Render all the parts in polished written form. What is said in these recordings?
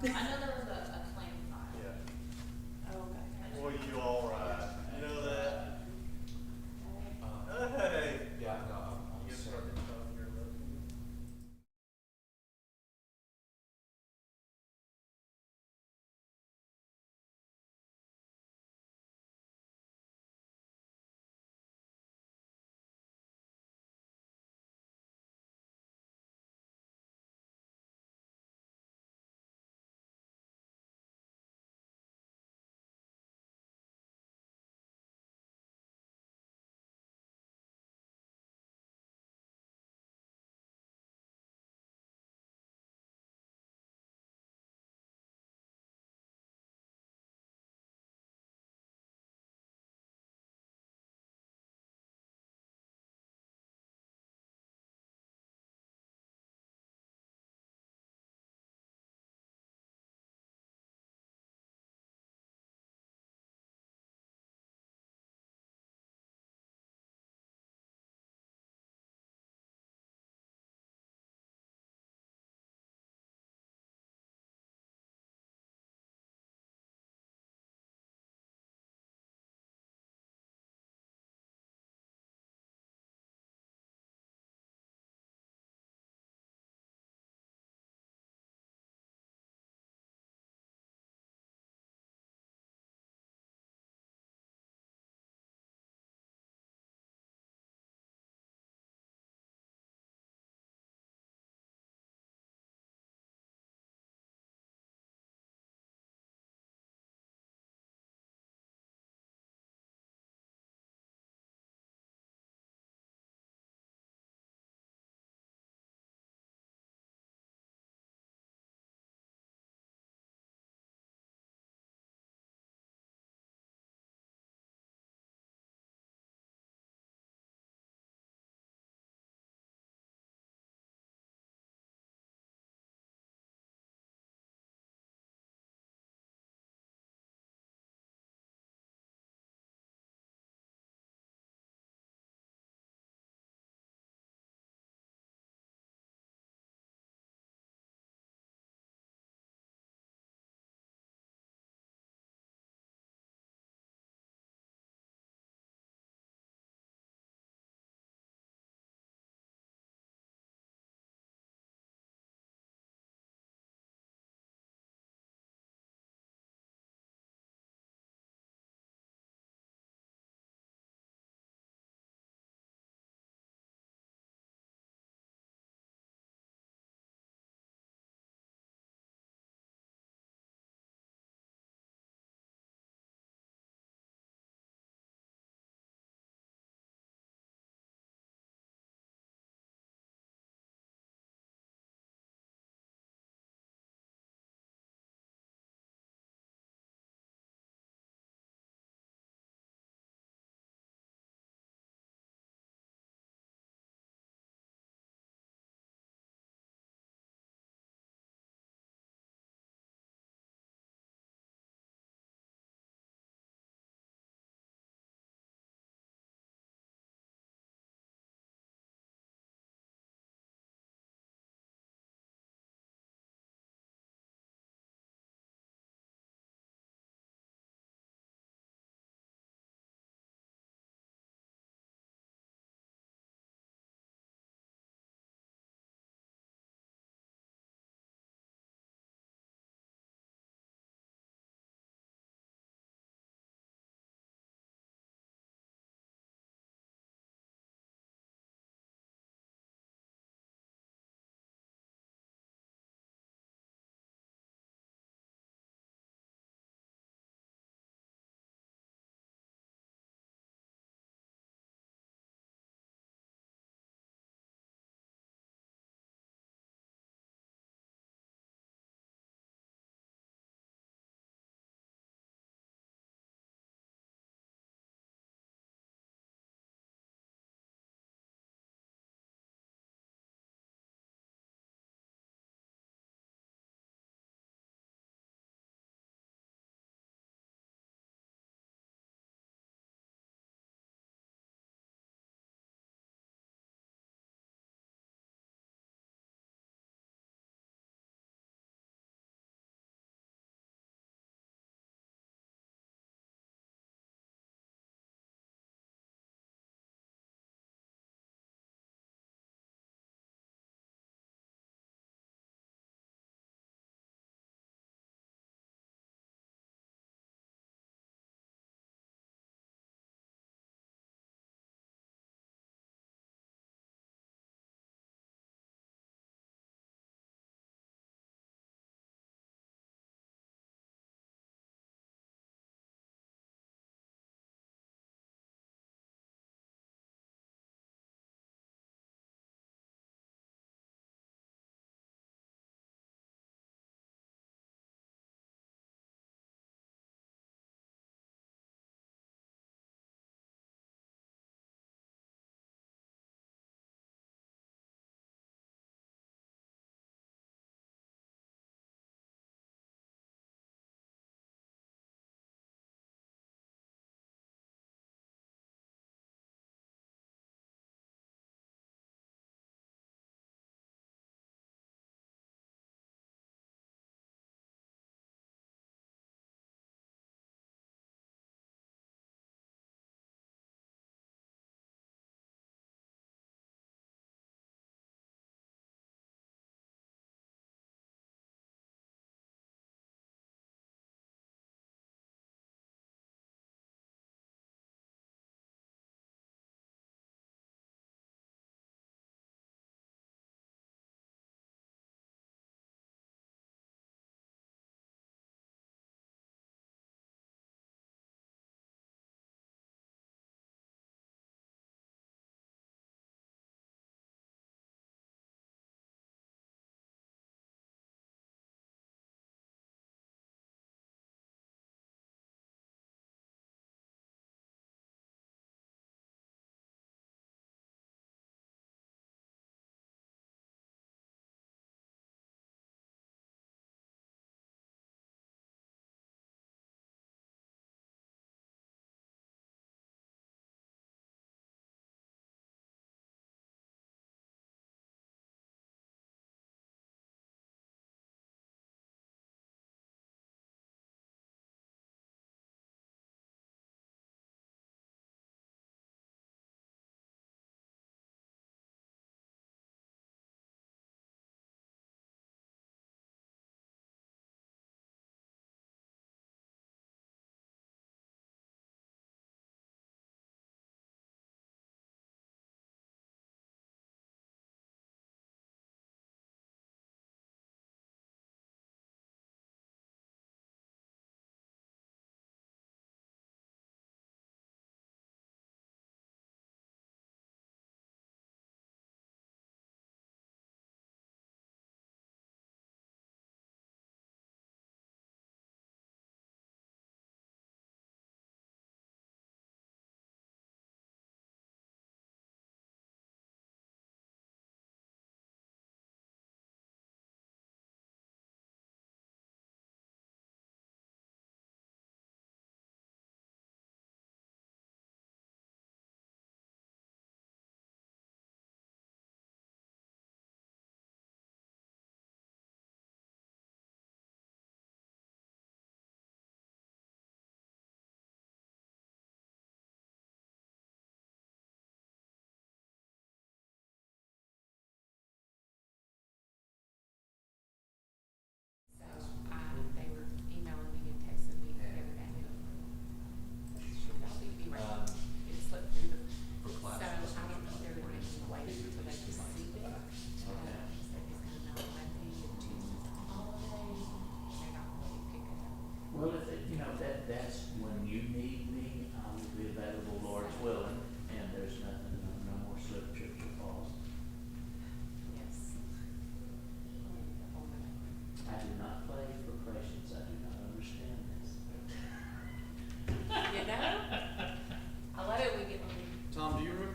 I know there was a claim filed. Yeah. Oh, okay. Boy, you all right. You know that? Hey. Yeah, no, I'm You sorry. started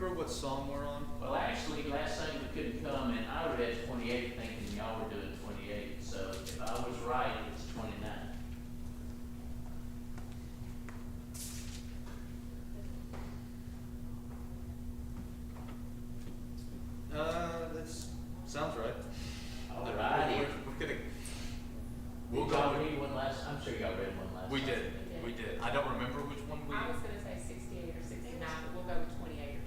remember what psalm we're on? Well, actually, last Sunday we couldn't come, and I read 28 thinking y'all were doing 28. So if I was right, it's 29. That sounds right. All righty. We're gonna. Did y'all read one last? I'm sure y'all read one last. We Sunday. did. We did. I don't remember which one we. I was gonna say 68 or 69, but we'll go with 28 or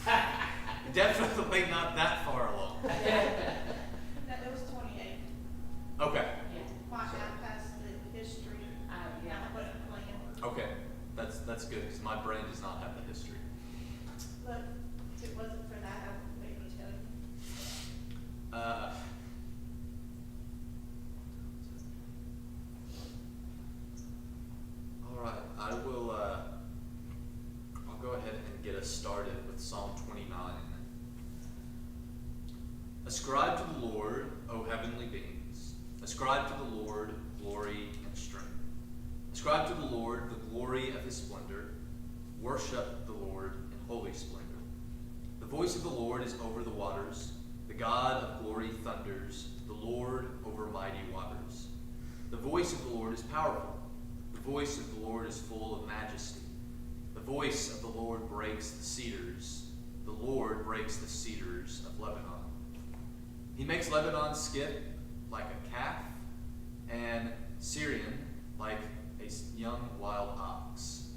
29. Definitely not that far along. That it was 28. Okay. Yeah. Why I passed the history. Yeah. I put a plan. Okay. That's good because my brain does not have the history. But if it wasn't for that, I would maybe tell you. All right. I will. I'll go ahead and get us started with Psalm 29. Ascribe to the Lord, O heavenly beings. Ascribe to the Lord glory and strength. Ascribe to the Lord the glory of his splendor. Worship the Lord in holy splendor. The voice of the Lord is over the waters. The God of glory thunders. The Lord over mighty waters. The voice of the Lord is powerful. The voice of the Lord is full of majesty. The voice of the Lord breaks the cedars. The Lord breaks the cedars of Lebanon. He makes Lebanon skip like a calf, and Syrian like a young wild ox.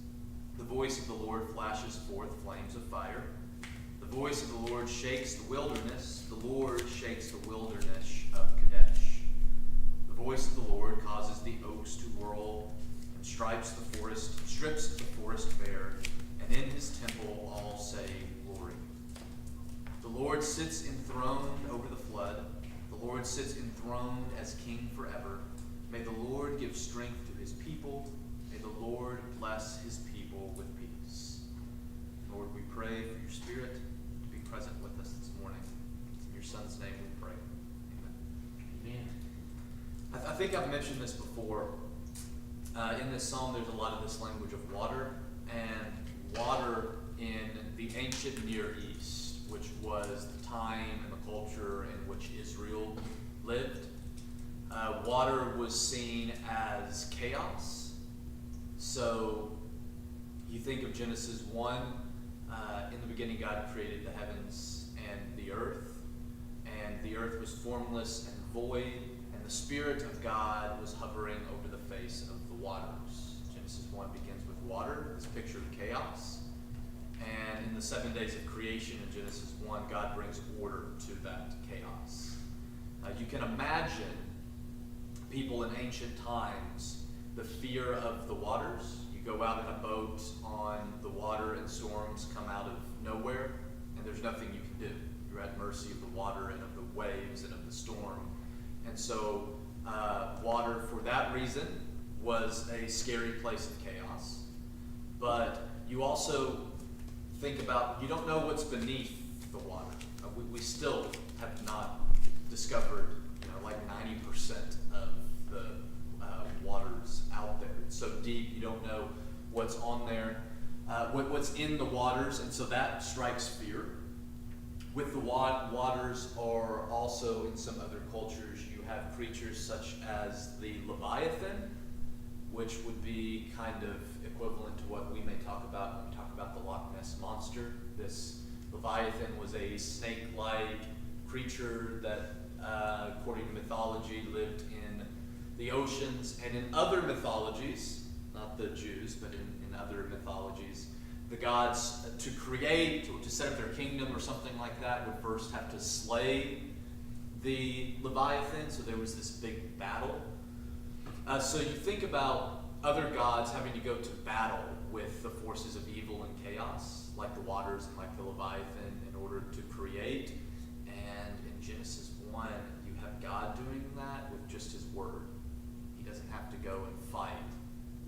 The voice of the Lord flashes forth flames of fire. The voice of the Lord shakes the wilderness. The Lord shakes the wilderness of Kadesh. The voice of the Lord causes the oaks to whirl and strips the forest bare, and in his temple all say glory. The Lord sits enthroned over the flood. The Lord sits enthroned as king forever. May the Lord give strength to his people. May the Lord bless his people with peace. Lord, we pray for your Spirit to be present with us this morning. In your Son's name we pray. Amen. Amen. I think I've mentioned this before. In this psalm, there's a lot of this language of water, and water in the ancient Near East, which was the time and the culture in which Israel lived. Water was seen as chaos. So you think of Genesis 1, in the beginning God created the heavens and the earth was formless and void, and the Spirit of God was hovering over the face of the waters. Genesis 1 begins with water, this picture of chaos. And in the 7 days of creation in Genesis 1, God brings order to that chaos. You can imagine people in ancient times, the fear of the waters. You go out in a boat on the water and storms come out of nowhere, and there's nothing you can do. You're at mercy of the water and of the waves and of the storm. And so water, for that reason, was a scary place of chaos. But you also think about, you don't know what's beneath the water. We still have not discovered, like 90% of the waters out there. It's so deep, you don't know what's on there, what's in the waters, and so that strikes fear. With the waters, or also in some other cultures, you have creatures such as the Leviathan, which would be kind of equivalent to what we may talk about when we talk about the Loch Ness Monster. This Leviathan was a snake-like creature that, according to mythology, lived in the oceans. And in other mythologies, not the Jews, but in other mythologies, the gods, to create or to set up their kingdom or something like that, would first have to slay the Leviathan. So there was this big battle. So you think about other gods having to go to battle with the forces of evil and chaos, like the waters and like the Leviathan, in order to create. And in Genesis 1, you have God doing that with just his word. He doesn't have to go and fight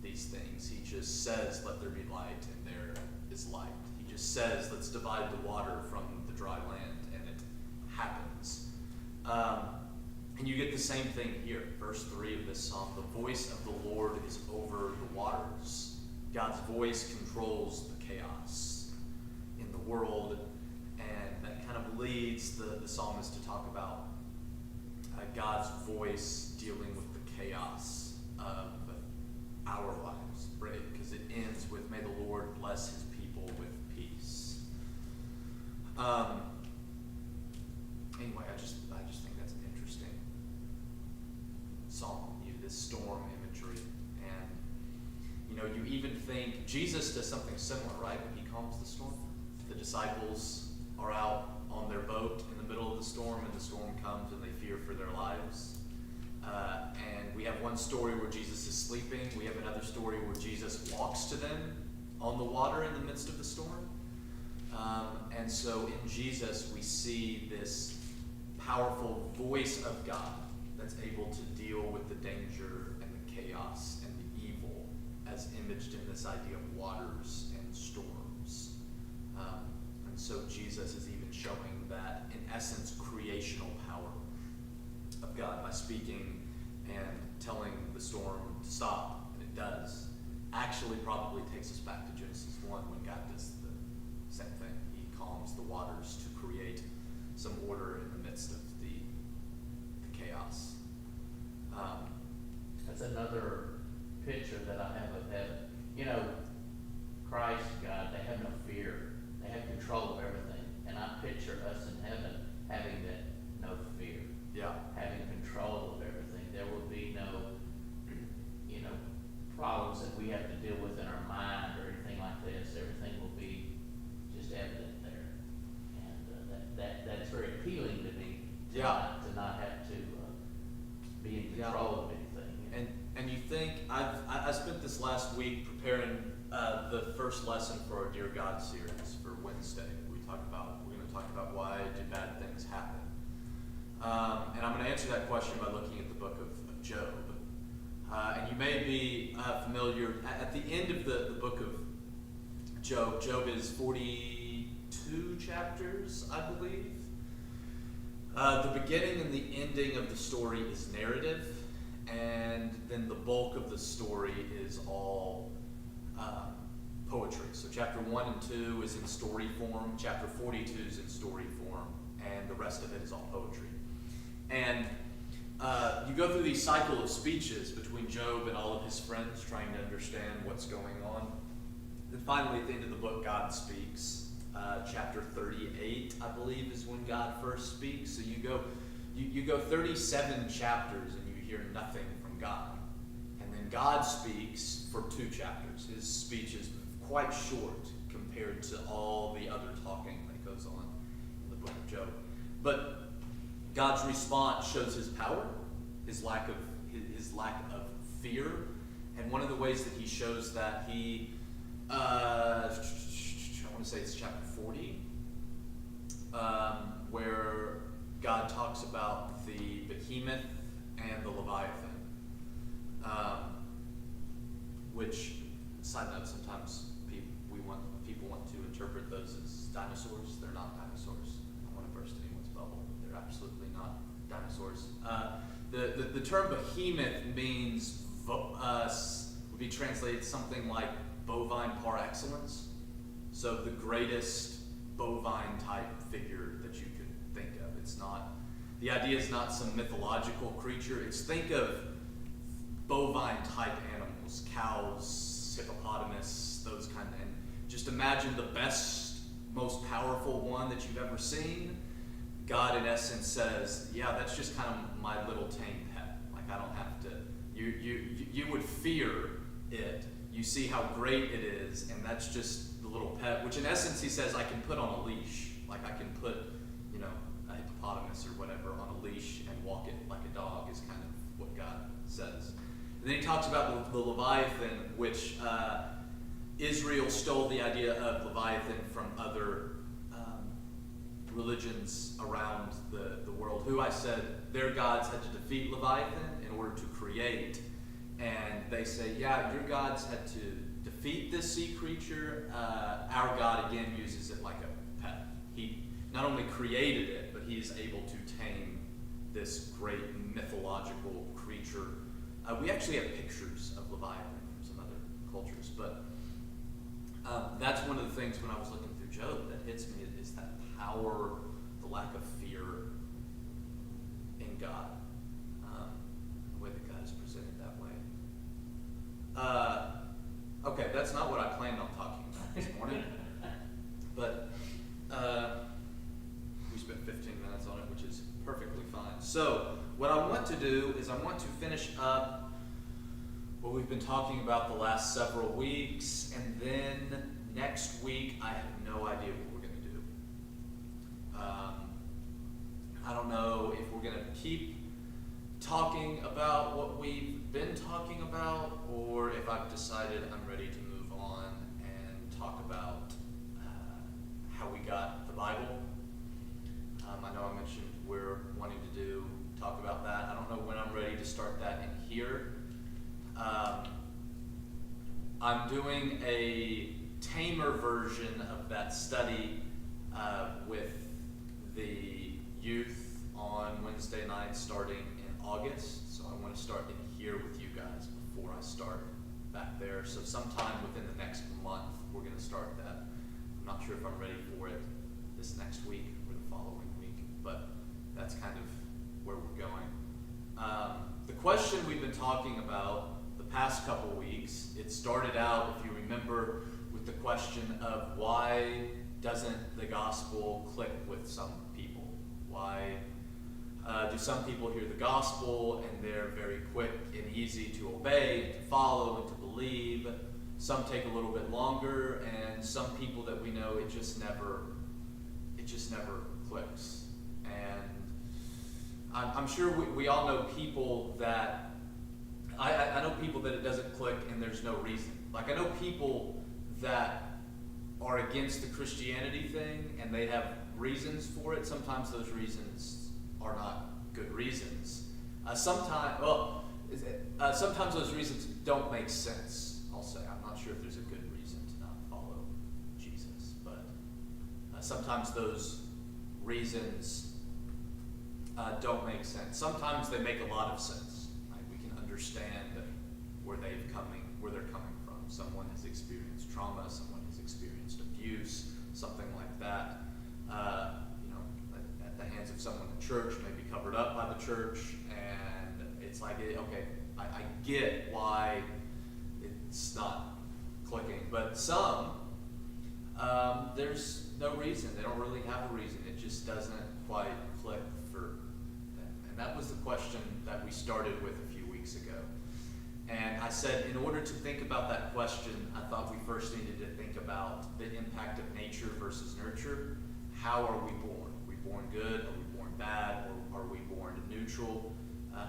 these things. He just says, let there be light, and there is light. He just says, let's divide the water from the dry land, and it happens. And you get the same thing here. Verse 3 of this psalm, the voice of the Lord is over the waters. God's voice controls the chaos in the world, and that kind of leads the psalmist to talk about God's voice dealing with the chaos of our lives, right? Because it ends with, may the Lord bless his people with peace. Anyway, I just think that's an interesting psalm, this storm imagery. And, you even think Jesus does something similar, right? When he calms the storm. The disciples are out on their boat in the middle of the storm, and the storm comes and they fear for their lives. And we have one story where Jesus is sleeping. We have another story where Jesus walks to them on the water in the midst of the storm. And so in Jesus, we see this powerful voice of God that's able to deal with the danger and the chaos and the evil as imaged in this idea of waters and storms. And so Jesus is even showing that, in essence, creational power of God by speaking and telling the storm to stop, and it does, actually probably takes us back to Genesis 1 when God does the same thing. He calms the waters to create some order in the midst of the chaos. That's another picture that I have of heaven. Christ, God, they have no fear. They have control of everything. And I picture us in heaven having that no fear. Yeah. Having control of everything. There will be no, problems that we have to deal with in our mind or anything like this. Everything will be just evident there. And that's very appealing to me. To not have to be in control of anything. And you think, I spent this last week preparing the first lesson for our Dear God series for Wednesday. We're going to talk about why do bad things happen. And I'm going to answer that question by looking at the book of Job. And you may be familiar, at the end of the book of Job is 42 chapters, I believe. The beginning and the ending of the story is narrative, and then the bulk of the story is all poetry. So chapter 1 and 2 is in story form, chapter 42 is in story form, and the rest of it is all poetry. And you go through these cycle of speeches between Job and all of his friends trying to understand what's going on. Then finally, at the end of the book, God speaks. Chapter 38, I believe, is when God first speaks. So you go 37 chapters and you hear nothing from God. And then God speaks for 2 chapters. His speech is quite short compared to all the other talking that goes on in the book of Job. But God's response shows his power, his lack of fear, and one of the ways that he shows that I want to say it's chapter 40, where God talks about the behemoth and the Leviathan, which, side note, sometimes people want to interpret those as dinosaurs. They're not dinosaurs. I don't want to burst anyone's bubble, but they're absolutely not dinosaurs. The term behemoth means would be translated something like bovine par excellence. So the greatest bovine type figure that you could think of. The idea is not some mythological creature. It's think of bovine type animals, cows, hippopotamus, those kind of, and just imagine the best, most powerful one that you've ever seen. God in essence says, yeah, that's just kind of my little tame pet. Like I don't have to, you would fear it. You see how great it is, and that's just the little pet, which in essence he says I can put on a leash. Like I can put, a hippopotamus or whatever on a leash and walk it like a dog is kind of what God says. And then he talks about the Leviathan, which Israel stole the idea of Leviathan from other religions around the world, who I said their gods had to defeat Leviathan in order to create. And they say, yeah, your gods had to defeat this sea creature. Our God, again, uses it like a pet. He not only created it, but he is able to tame this great mythological creature. We actually have pictures of Leviathan from some other cultures, but that's one of the things when I was looking through Job that hits me is that power, the lack of fear in God, the way that God is presented that way. Okay, that's not what I planned on talking about this morning, but we spent 15 minutes on it, which is perfectly fine. So what I want to do is I want to finish up what we've been talking about the last several weeks, and then next week I have no idea what we're going to do. I don't know if we're going to keep talking about what we've been talking about, or if I've decided I'm ready to move on and talk about how we got the Bible. I know I mentioned we're wanting to talk about that. I don't know when I'm ready to start that in here. I'm doing a tamer version of that study with the youth on Wednesday nights starting in August. So I want to start in here with you guys before I start back there. So sometime within the next month, we're going to start that. I'm not sure if I'm ready for it this next week or the following week, but that's kind of where we're going. The question we've been talking about the past couple weeks, it started out, if you remember, with the question of why doesn't the gospel click with some people? Why do some people hear the gospel and they're very quick and easy to obey and to follow and to believe? Some take a little bit longer, and some people that we know, it just never clicks. And I'm sure we all know people that, I know people that it doesn't click and there's no reason. Like, I know people that are against the Christianity thing and they have reasons for it. Sometimes those reasons are not good reasons. Sometimes those reasons don't make sense, I'll say. I'm not sure if there's a good reason to not follow Jesus, but sometimes those reasons don't make sense. Sometimes they make a lot of sense. Right? We can understand where they're coming from. Someone has experienced trauma, someone has experienced abuse, something like that. At the hands of someone in the church, maybe covered up by the church, and it's like, okay, I get why it's not clicking. But some, there's no reason. They don't really have a reason. It just doesn't quite click for them. And that was the question that we started with a few weeks ago. And I said, in order to think about that question, I thought we first needed to think about the impact of nature versus nurture. How are we born? Are we born good? Are we born bad? Or are we born neutral?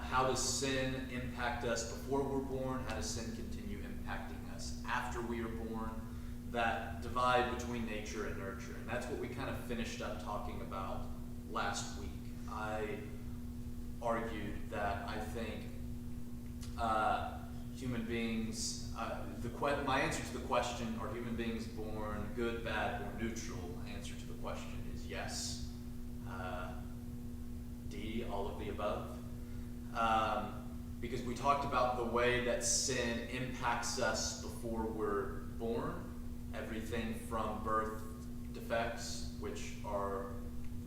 How does sin impact us before we're born? How does sin continue impacting us after we are born? That divide between nature and nurture. And that's what we kind of finished up talking about last week. I argued that I think human beings, my answer to the question, are human beings born good, bad, or neutral? My answer to the question is yes. D, all of the above. Because we talked about the way that sin impacts us before we're born. Everything from birth defects, which are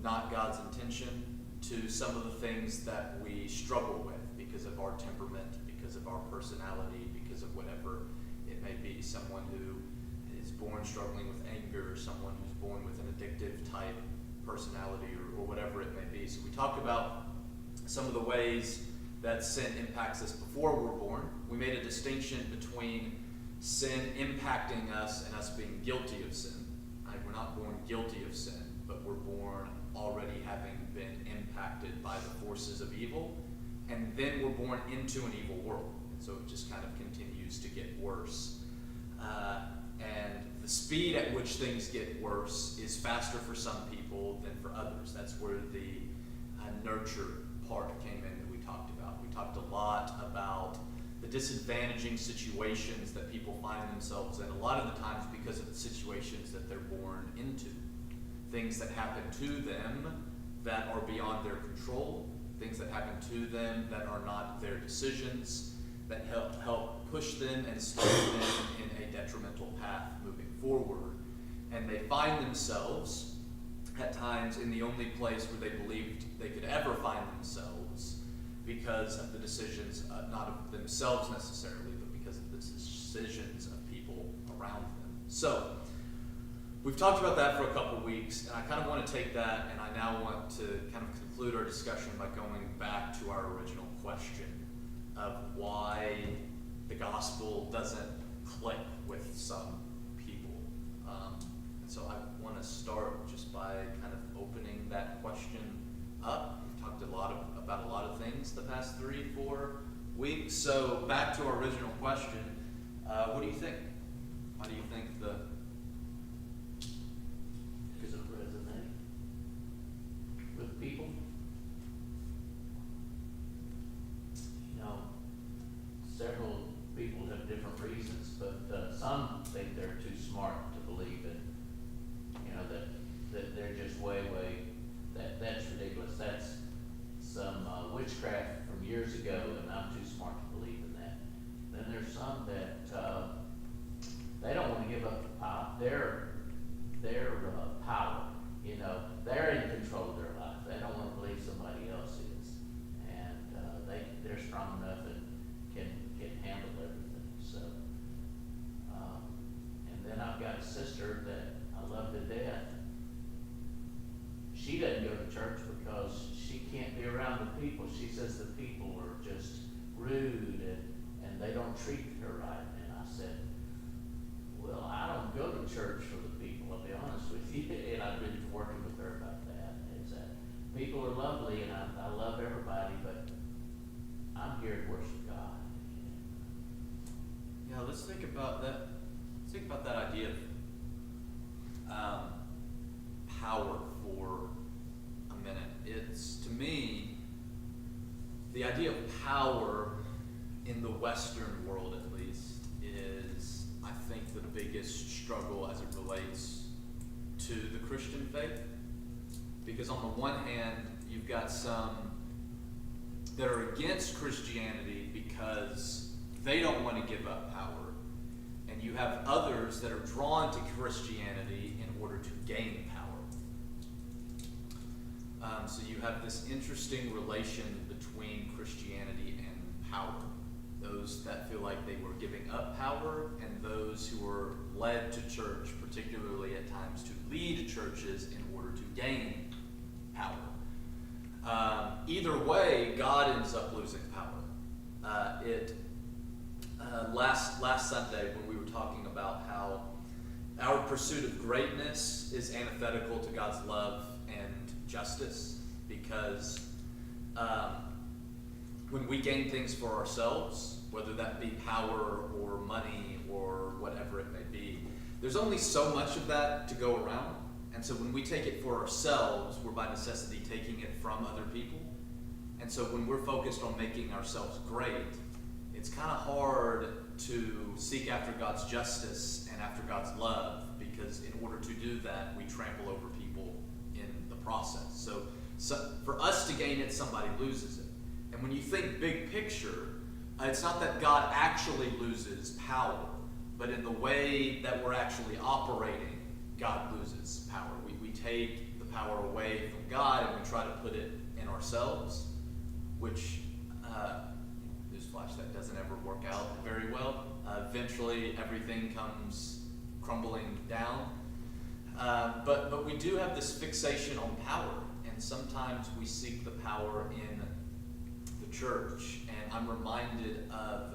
not God's intention, to some of the things that we struggle with because of our temperament, because of our personality, because of whatever it may be. Someone who is born struggling with anger, someone who's born with an addictive type personality, or whatever it may be. So we talked about some of the ways that sin impacts us before we're born. We made a distinction between sin impacting us and us being guilty of sin. Right? We're not born guilty of sin, but we're born already having been impacted by the forces of evil, and then we're born into an evil world. And so it just kind of continues to get worse. And the speed at which things get worse is faster for some people than for others. That's where the nurture part came in that we talked about. We talked a lot about the disadvantaging situations that people find themselves in, a lot of the times because of the situations that they're born into. Things that happen to them that are beyond their control, things that happen to them that are not their decisions, that help push them and steer them in a detrimental path moving forward. And they find themselves at times in the only place where they believed they could ever find themselves because of the decisions, not of themselves necessarily, but because of the decisions of people around them. So, we've talked about that for a couple weeks, and I kind of want to take that, and I now want to kind of conclude our discussion by going back to our original question of why the gospel doesn't click with some people. And so I want to start just by kind of opening that question up. We've talked about a lot of things the past 3-4 weeks. So back to our original question, what do you think? Why do you think the Does it resonate with people? You know, several people have different reasons, but some think they're too smart to believe it. You know, that they're just way, that's ridiculous. That's some witchcraft from years ago, and I'm too smart to believe in that. Then there's some that they don't want to give up their power. You know, they're in control of their life. They don't want to believe somebody else is, and they're strong enough and can handle everything. So, and then I've got a sister that I love to death. She doesn't go to church because she can't be around the people. She says the people are just rude and they don't treat her right. And I said, well, I don't go to church for the people, I'll be honest with you. And I've been working with her about that. Is that people are lovely and I love everybody, but I'm here to worship God. Yeah, let's think about that. Let's think about that idea of power for a minute. It's, to me, the idea of power in the Western world, at least, is, I think, the biggest struggle as it relates to the Christian faith. Because on the one hand, you've got some that are against Christianity because they don't want to give up power. And you have others that are drawn to Christianity in order to gain power. So you have this interesting relation between Christianity and power. Those that feel like they were giving up power, and those who were led to church, particularly at times to lead churches in order to gain power. Either way, God ends up losing power. Last Sunday, when we were talking about how our pursuit of greatness is antithetical to God's love and justice, because when we gain things for ourselves, whether that be power or money or whatever it may be, there's only so much of that to go around. And so when we take it for ourselves, we're by necessity taking it from other people. And so when we're focused on making ourselves great, it's kind of hard to seek after God's justice and after God's love, because in order to do that, we trample over people in the process. So for us to gain it, somebody loses it. And when you think big picture, it's not that God actually loses power, but in the way that we're actually operating, God loses power. We take the power away from God and we try to put it in ourselves, which, newsflash, that doesn't ever work out very well. Eventually, everything comes crumbling down. But we do have this fixation on power, and sometimes we seek the power in the church. And I'm reminded of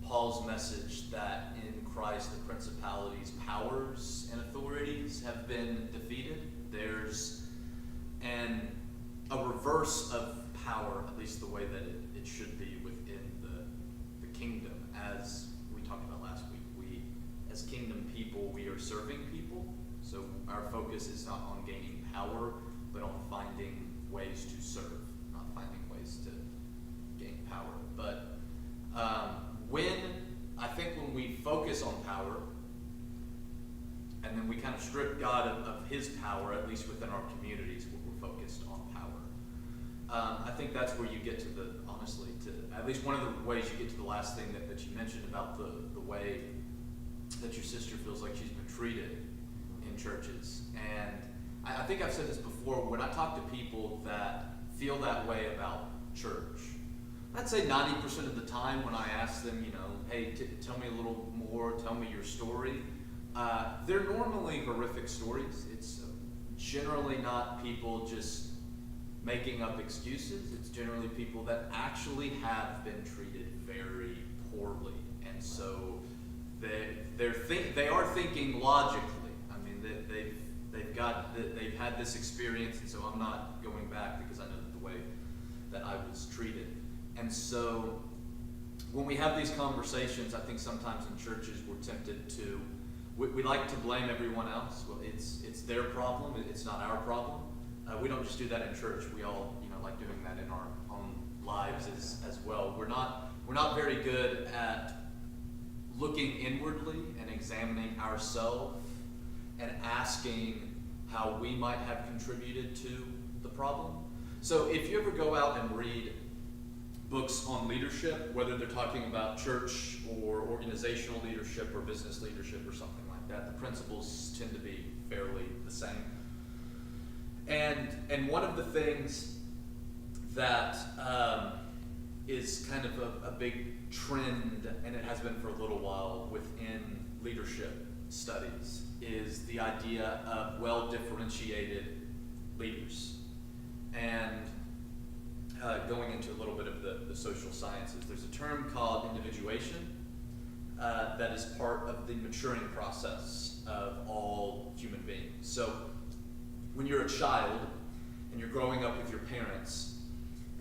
Paul's message that in Christ the principalities, powers, and authorities have been defeated. There's a reverse of power, at least the way that it should be within the kingdom. As we talked about last week, we, as kingdom people, we are serving people. So our focus is not on gaining power, but on finding ways to serve, not finding ways to gain power. But when we focus on power, and then we kind of strip God of his power, at least within our communities, where we're focused on power. I think that's where you get to at least one of the ways you get to the last thing that you mentioned about the way that your sister feels like she's been treated in churches. And I think I've said this before, when I talk to people that feel that way about church, I'd say 90% of the time when I ask them, hey, tell me a little more, tell me your story, they're normally horrific stories. It's generally not people just making up excuses. It's generally people that actually have been treated very poorly. And so they are thinking logically. I mean, they've had this experience, and so I'm not going back because I know the way that I was treated. And so when we have these conversations, I think sometimes in churches we're tempted to, we like to blame everyone else. Well, it's their problem, it's not our problem. We don't just do that in church. We all, like doing that in our own lives as well. We're not very good at looking inwardly and examining ourselves and asking how we might have contributed to the problem. So if you ever go out and read books on leadership, whether they're talking about church or organizational leadership or business leadership or something like that, the principles tend to be fairly the same. And one of the things that is kind of a big trend, and it has been for a little while within leadership studies, is the idea of well-differentiated leaders. And going into a little bit of the social sciences, there's a term called individuation that is part of the maturing process of all human beings. So when you're a child and you're growing up with your parents,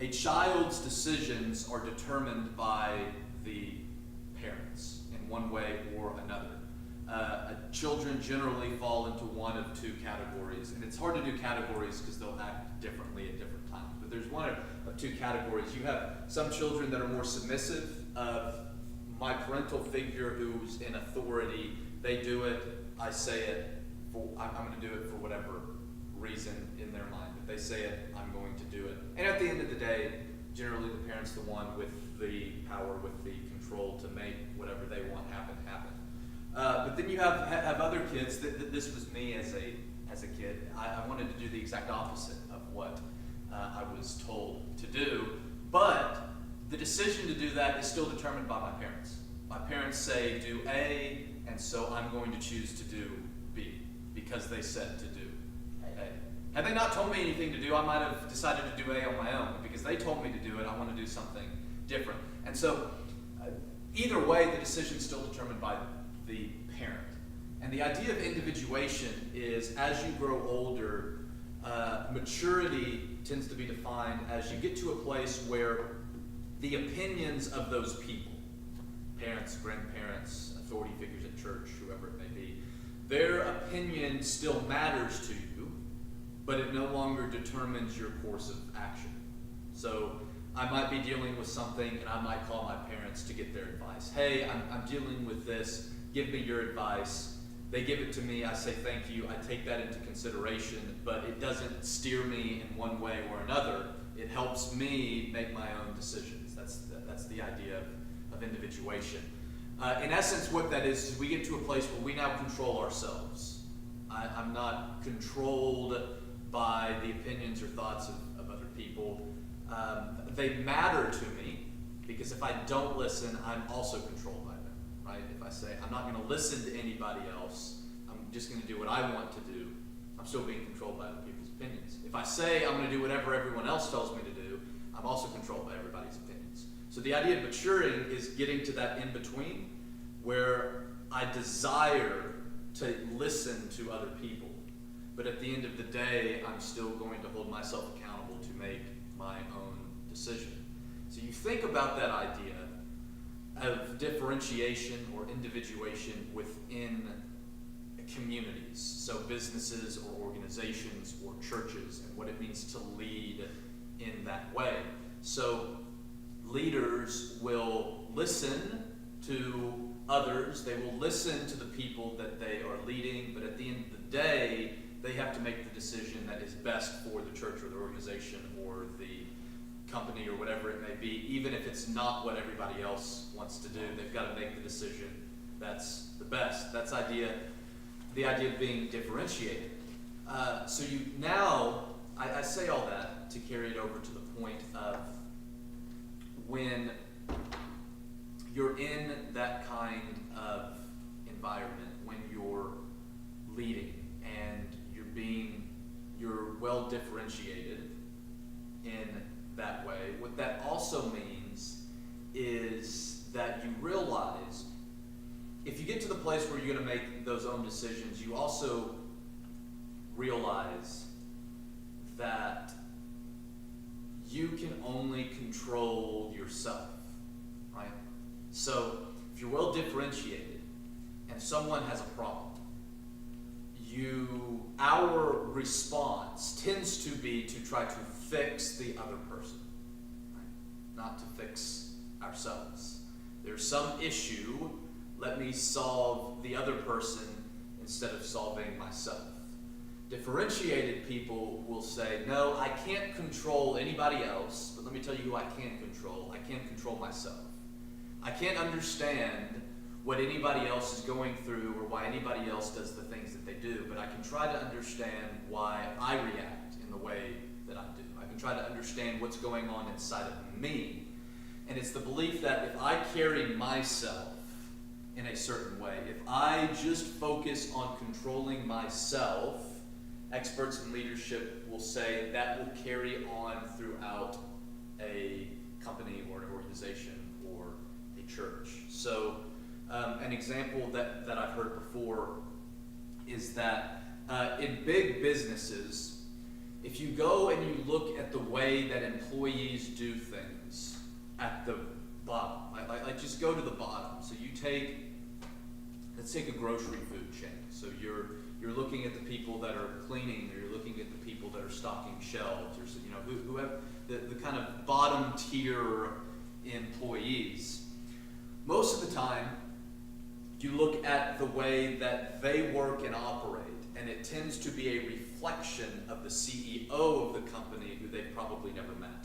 a child's decisions are determined by the parents in one way or another. Children generally fall into one of two categories, and it's hard to do categories because they'll act differently at different times. But there's one of two categories. You have some children that are more submissive of my parental figure who's in authority. They do it, I say it, I'm going to do it for whatever reason in their mind. If they say it, I'm going to do it. And at the end of the day, generally the parent's the one with the power, with the control to make whatever they want happen. But then you have other kids. This was me as a kid. I wanted to do the exact opposite of what I was told to do. But the decision to do that is still determined by my parents. My parents say do A, and so I'm going to choose to do B because they said to do A. Had they not told me anything to do, I might have decided to do A on my own. Because they told me to do it, I want to do something different. And so either way, the decision is still determined by the parent. And the idea of individuation is as you grow older, maturity tends to be defined as you get to a place where the opinions of those people, parents, grandparents, authority figures at church, whoever it may be, their opinion still matters to you, but it no longer determines your course of action. So I might be dealing with something and I might call my parents to get their advice. Hey, I'm dealing with this. Give me your advice. They give it to me. I say thank you. I take that into consideration, but it doesn't steer me in one way or another. It helps me make my own decisions. That's the idea of individuation. In essence, what that is we get to a place where we now control ourselves. I'm not controlled by the opinions or thoughts of other people. They matter to me because if I don't listen, I'm also controlled by them. Right? If I say, I'm not going to listen to anybody else, I'm just going to do what I want to do, I'm still being controlled by other people's opinions. If I say I'm going to do whatever everyone else tells me to do, I'm also controlled by everybody's opinions. So the idea of maturing is getting to that in-between where I desire to listen to other people, but at the end of the day, I'm still going to hold myself accountable to make my own decision. So you think about that idea of differentiation or individuation within communities, so businesses or organizations or churches, and what it means to lead in that way. So leaders will listen to others, they will listen to the people that they are leading, but at the end of the day, they have to make the decision that is best for the church or the organization or the company or whatever it may be, even if it's not what everybody else wants to do. They've got to make the decision that's the best. That's the the idea of being differentiated. So you now, I say all that to carry it over to the point of when you're in that kind of environment, when you're leading and you're well differentiated in that way, what that also means is that you realize if you get to the place where you're going to make those own decisions, you also realize that you can only control yourself, right? So if you're well differentiated and someone has a problem, our response tends to be to try to fix the other person, right? Not to fix ourselves. There's some issue, let me solve the other person instead of solving myself. Differentiated people will say, no, I can't control anybody else, but let me tell you who I can control. I can control myself. I can't understand what anybody else is going through or why anybody else does the things that they do, but I can try to understand why I react in the way that I do. I can try to understand what's going on inside of me. And it's the belief that if I carry myself in a certain way, if I just focus on controlling myself, experts in leadership will say that will carry on throughout a company or an organization or a church. So an example that I've heard before is that in big businesses, if you go and you look at the way that employees do things at the bottom, like just go to the bottom. So let's take a grocery food chain. So you're looking at the people that are cleaning, or you're looking at the people that are stocking shelves, or who have the kind of bottom tier employees. Most of the time, you look at the way that they work and operate, and it tends to be a reflection of the CEO of the company who they've probably never met.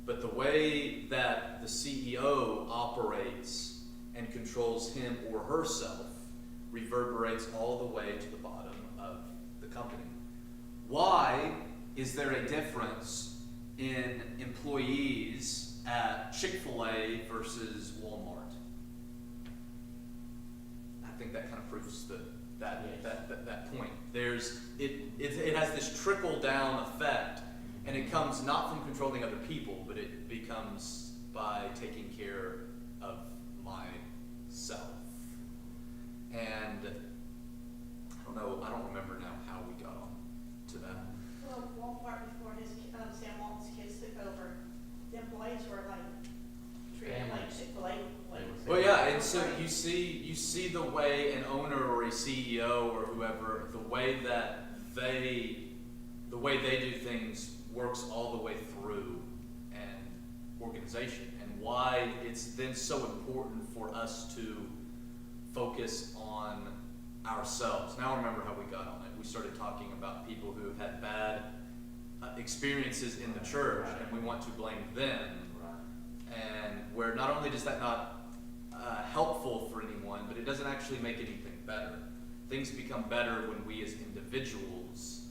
But the way that the CEO operates and controls him or herself reverberates all the way to the bottom of the company. Why is there a difference in employees at Chick-fil-A versus Walmart? I think that kind of proves that point. It has this trickle down effect, and it comes not from controlling other people, but it becomes by taking care of myself. And I don't remember now how we got on to that. Well, Walmart, before Sam Walton's kids took over, the employees were like treated like Chick-fil-A employees. Well, yeah, and so you see the way an owner or a CEO or whoever, the way they do things works all the way through an organization, and why it's then so important for us to focus on ourselves. Now I remember how we got on it. We started talking about people who have had bad experiences in the church, and we want to blame them. And where not only does that not helpful for anyone, but it doesn't actually make anything better. Things become better when we as individuals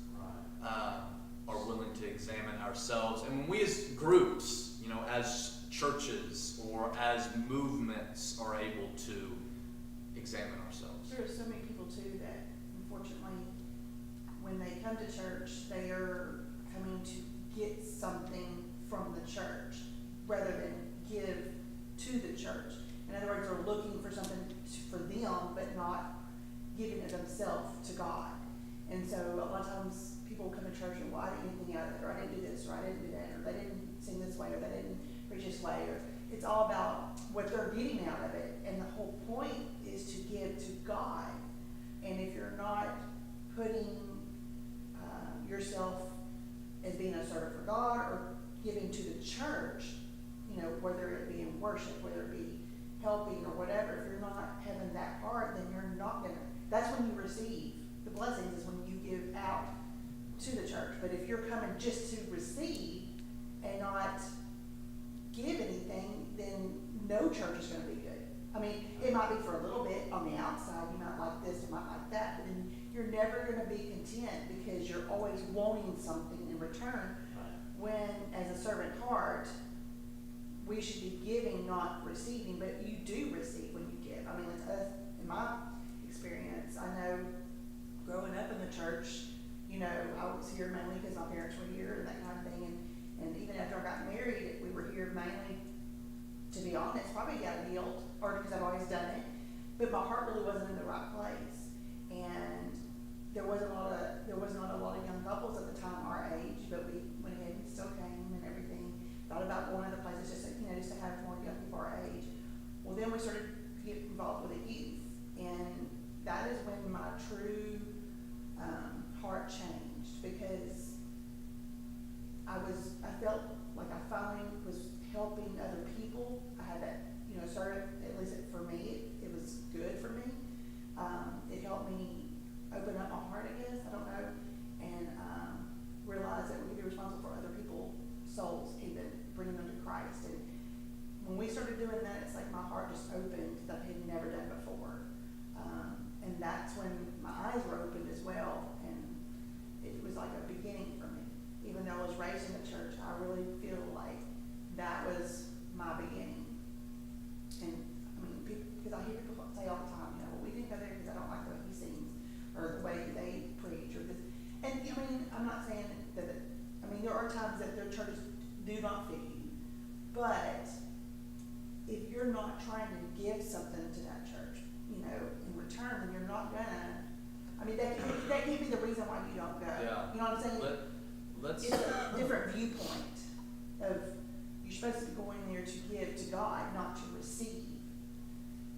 are willing to examine ourselves, and when we as groups, as churches or as movements, are able to examine ourselves. There are so many people too that, unfortunately, when they come to church, they are coming to get something from the church rather than give to the church. In other words, they're looking for something for them, but not giving it themselves to God. And so a lot of times people come to church and, well, I didn't get anything out of it, or I didn't do this, or I didn't do that, or they didn't sing this way, or they didn't preach this way, or it's all about what they're getting out of it. And the whole point is to give to God. And if you're not putting yourself as being a servant for God or giving to the church, whether it be in worship, whether it be helping or whatever, if you're not having that heart, then you're not going to, that's when you receive the blessings, is when you give out to the church. But if you're coming just to receive and not give anything, then no church is going to be good. I mean, it might be for a little bit on the outside, you might like this, you might like that, but then you're never gonna be content because you're always wanting something in return. Right. When, as a servant heart, we should be giving, not receiving, but you do receive when you give. I mean, it's us, in my experience, I know growing up in the church, you know, I was here mainly because my parents were here and that kind of thing, and even after I got married, we were here mainly, to be honest, probably out of guilt, or because I've always done it, but my heart really wasn't in the right place, and there wasn't a lot of young couples at the time our age, but we went ahead and still came and everything, thought about going other places just to, you know, just to have more young people our age. Well, then we started to get involved with the youth, and that is when my true heart changed, because I felt like I finally was helping other people. I had that, you know, started, at least for me, it was good for me. It helped me open up my heart, I guess, I don't know, and realize that we could be responsible for other people's souls, even bringing them to Christ. And when we started doing that, it's like my heart just opened that I had never done before. And that's when my eyes were opened as well, and it was like a beginning for me. Even though I was raised in the church, I really feel like that was my beginning. And I mean, because I hear people say all the time, you know, well, we didn't go there because I don't like the way he sings, or the way they preach, or this. And I mean, I'm not saying that, I mean, there are times that their churches do not fit you, but if you're not trying to give something to that church, you know, in return, then you're not gonna, I mean, that can be the reason why you don't go. Yeah. You know what I'm saying? Let's. It's a different viewpoint of, you're supposed to be going there to give to God, not to receive.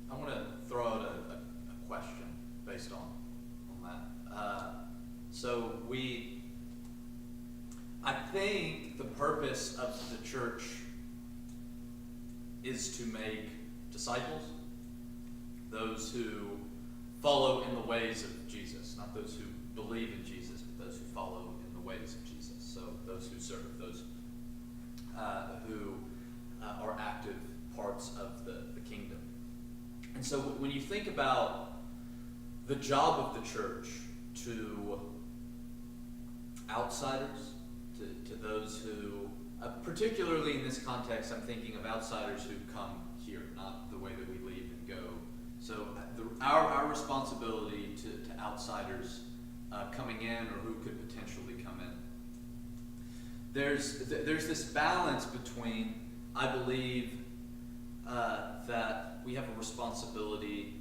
I want to throw out a question based on that. So I think the purpose of the church is to make disciples, those who follow in the ways of Jesus, not those who believe in Jesus, but those who follow in the ways of Jesus. So those who serve, those who are active parts of the kingdom. And so when you think about the job of the church to outsiders, to those who, particularly in this context, I'm thinking of outsiders who come here, not the way that we leave and go. So our responsibility to outsiders coming in, or who could potentially come in. There's this balance between, I believe, that we have a responsibility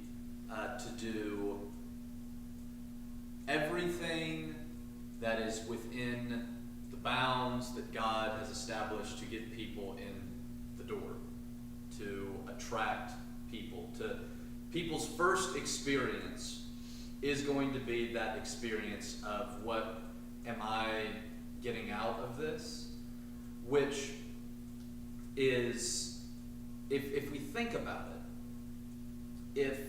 to do everything that is within the bounds that God has established to get people in the door, to attract people. People's first experience is going to be that experience of, what am I getting out of this? Which is, if we think about it, if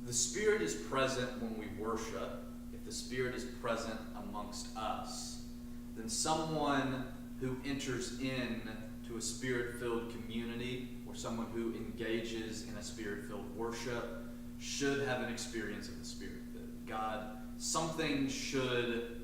the Spirit is present when we worship, if the Spirit is present amongst us, then someone who enters in to a Spirit-filled community, or someone who engages in a Spirit-filled worship, should have an experience of the Spirit. That God, something should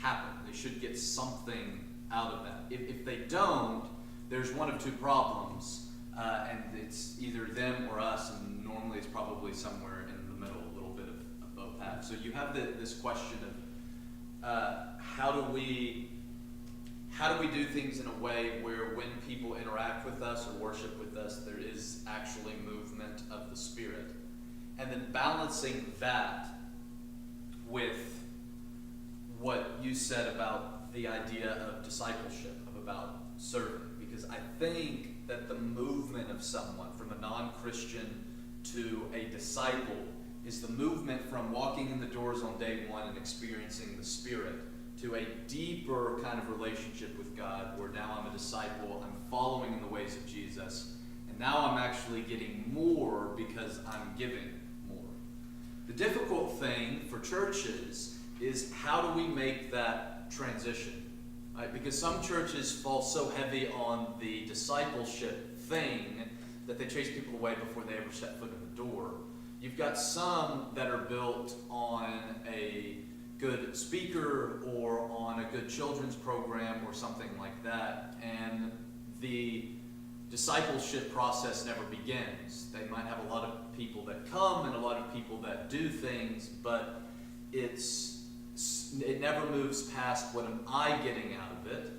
happen. They should get something out of that. If they don't, there's one of two problems, and it's either them or us, and normally it's probably somewhere in the middle, a little bit of both halves. So you have this question of how do we do things in a way where when people interact with us or worship with us, there is actually movement of the Spirit, and then balancing that with what you said about the idea of discipleship, about serving, because I think that the movement of someone from a non-Christian to a disciple is the movement from walking in the doors on day one and experiencing the Spirit to a deeper kind of relationship with God, where now I'm a disciple, I'm following in the ways of Jesus, and now I'm actually getting more because I'm giving more. The difficult thing for churches is, how do we make that transition? Right? Because some churches fall so heavy on the discipleship thing that they chase people away before they ever step foot in the door. You've got some that are built on a good speaker or on a good children's program or something like that, and the discipleship process never begins. They might have a lot of people that come and a lot of people that do things, but it never moves past what am I getting out of it.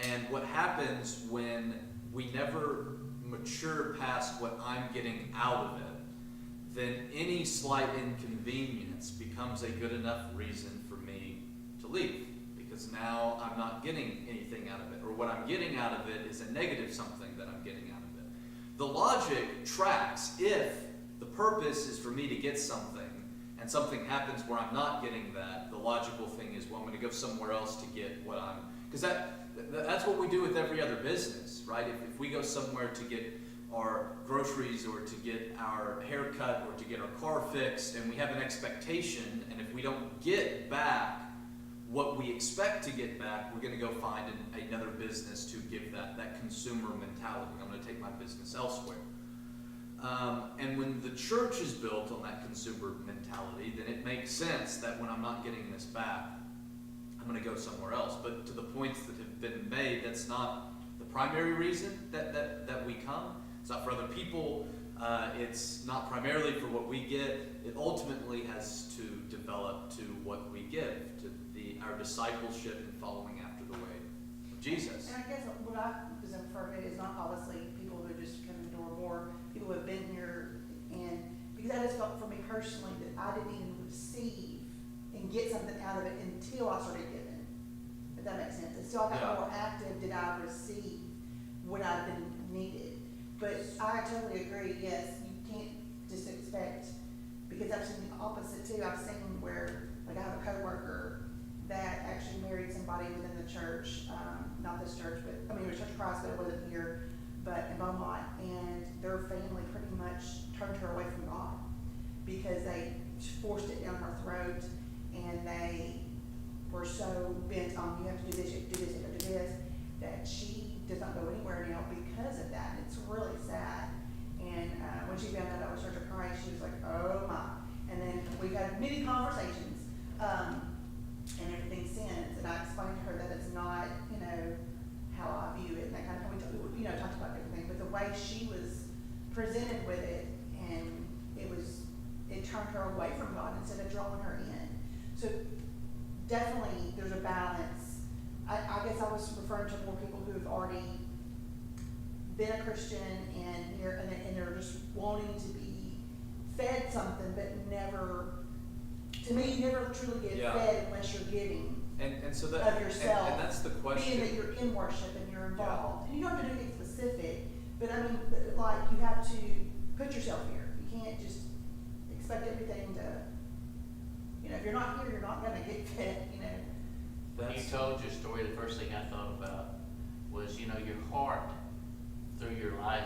And what happens when we never mature past what I'm getting out of it, then any slight inconvenience becomes a good enough reason for me to leave, because now I'm not getting anything out of it, or what I'm getting out of it is a negative something that I'm getting out of it. The logic tracks if the purpose is for me to get something and something happens where I'm not getting that. The logical thing is, well, I'm going to go somewhere else to get what I'm, because that's what we do with every other business, right? If we go somewhere to get our groceries or to get our haircut or to get our car fixed, and we have an expectation, and if we don't get back what we expect to get back, we're going to go find another business to give that consumer mentality. I'm going to take my business elsewhere. And when the church is built on that consumer mentality, then it makes sense that when I'm not getting this back, I'm going to go somewhere else. But to the points that have been made, that's not the primary reason that we come. It's not for other people. It's not primarily for what we get. It ultimately has to develop to what we give, to our discipleship and following after the way of Jesus. And I guess what I was inferring is not obviously people who just come in the door, more people who have been here, and because I just felt for me personally that I didn't even receive and get something out of it until I started giving, if that makes sense. Until I got more active did I receive what I've been needed. But I totally agree, yes, you can't just expect, because I've seen the opposite too. I've seen where, like I have a coworker that actually married somebody within the church, not this church, but, I mean, it was Church of Christ, but it wasn't here, but in Beaumont, and their family pretty much turned her away from God because they forced it down her throat, and they were so bent on, you have to do this, you have to do this, you have to do this, that she does not go anywhere now because of that. And it's really sad. And when she found out I was Church of Christ, she was like, oh my. And then we've had many conversations and everything since. And I explained to her that it's not, how I view it. And that kind of, we talked about everything. But the way she was presented with it, and it turned her away from God instead of drawing her in. So definitely there's a balance. I guess I was referring to more people who have already been a Christian and they're just wanting to be fed something, but never, to me, you never truly get fed unless you're giving and so that, of yourself. And that's the question. Being that you're in worship and you're involved. And you don't have to do anything specific, but I mean, like, you have to put yourself here. You can't just expect everything to, if you're not here, you're not going to get fed, When you told your story, the first thing I thought about was, your heart through your life,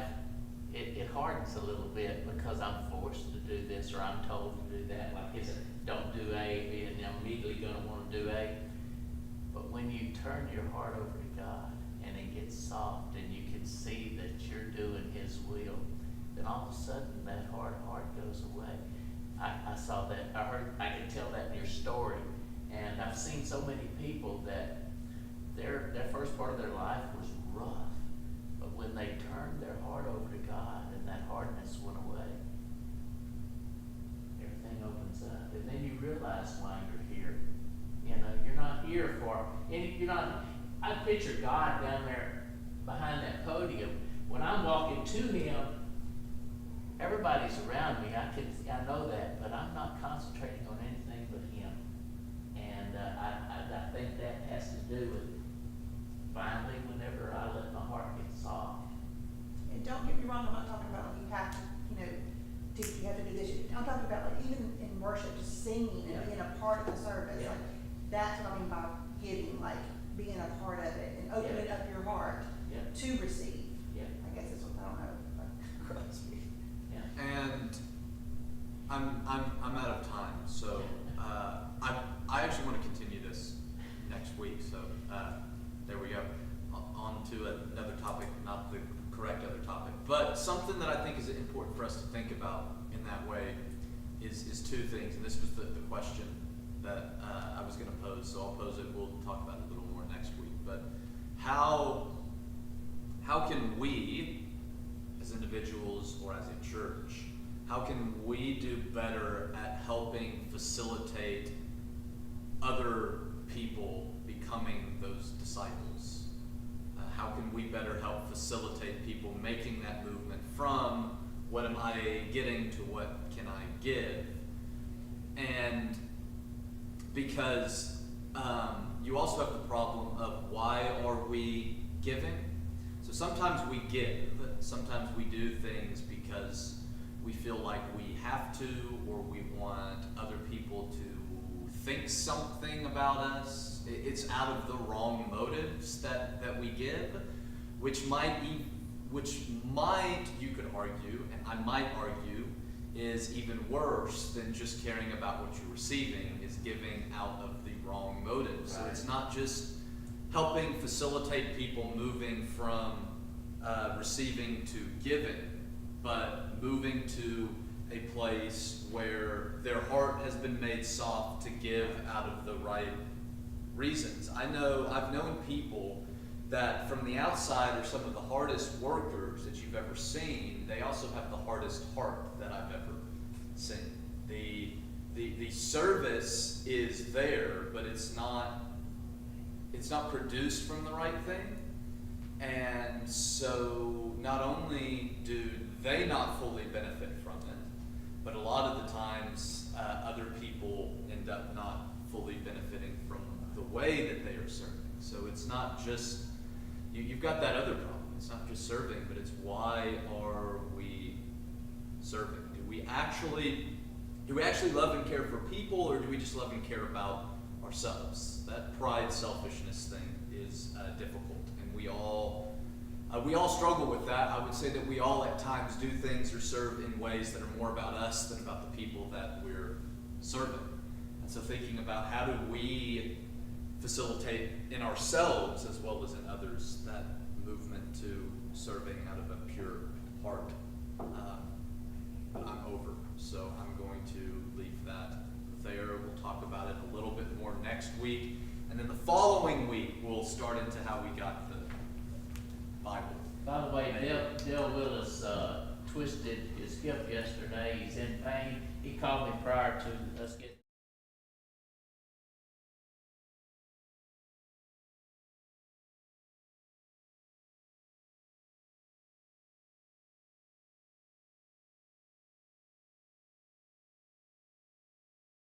it hardens a little bit because I'm forced to do this or I'm told to do that. Like, don't do A, and I'm immediately going to want to do A. But when you turn your heart over to God and it gets soft and you can see that you're doing His will, then all of a sudden that hard heart goes away. I saw that, I could tell that in your story. And I've seen so many people that their first part of their life was rough, but when they turned their heart over to God and that hardness went away, everything opens up. And then you realize why you're here. You're not here for, I picture God down there behind that podium. When I'm walking to Him, everybody's around me. I know that, but I'm not concentrating on anything but Him. And I think that has to do with finally whenever I let my heart get soft. And don't get me wrong, I'm not talking about like you have to, you have to do this. I'm talking about like even in worship, just singing and being a part of the service. Yeah. Like that's what I mean by giving, like being a part of it and opening up your heart to receive. Yeah. I guess that's what I don't know. Yeah. And I'm out of time, so I actually want to continue this next week. So there we go. On to another topic, not the correct other topic, but something that important for us to think about in that way is two things, and this was the question that I was going to pose, so I'll pose it. We'll talk about it a little more next week. But how can we, as individuals or as a church, how can we do better at helping facilitate other people becoming those disciples? How can we better help facilitate people making that movement from what am I getting to what can I give? And because you also have the problem of why are we giving? So sometimes we give, sometimes we do things because we feel like we have to, or we want other people to think something about us. It's out of the wrong motives that we give, which might, you could argue, and I might argue, is even worse than just caring about what you're receiving, is giving out of the wrong motives. So it's not just helping facilitate people moving from receiving to giving, but moving to a place where their heart has been made soft to give out of the right reasons. I've known people that from the outside are some of the hardest workers that you've ever seen. They also have the hardest heart that I've ever seen. The service is there, but it's not produced from the right thing. And so not only do they not fully benefit from it, but a lot of the times other people end up not fully benefiting from the way that they are serving. So it's not just, you've got that other problem. It's not just serving, but it's why are we serving? Do we actually love and care for people, or do we just love and care about ourselves? That pride, selfishness thing is difficult, and we all struggle with that. I would say that we all at times do things or serve in ways that are more about us than about the people that we're serving. And so thinking about how do we facilitate in ourselves as well as in others that movement to serving out of a pure heart. But I'm over, so I'm going to leave that there. We'll talk about it a little bit more next week, and then the following week we'll start into how we got the Bible. By the way, Dale Willis twisted his hip yesterday. He's in pain. He called me prior to us getting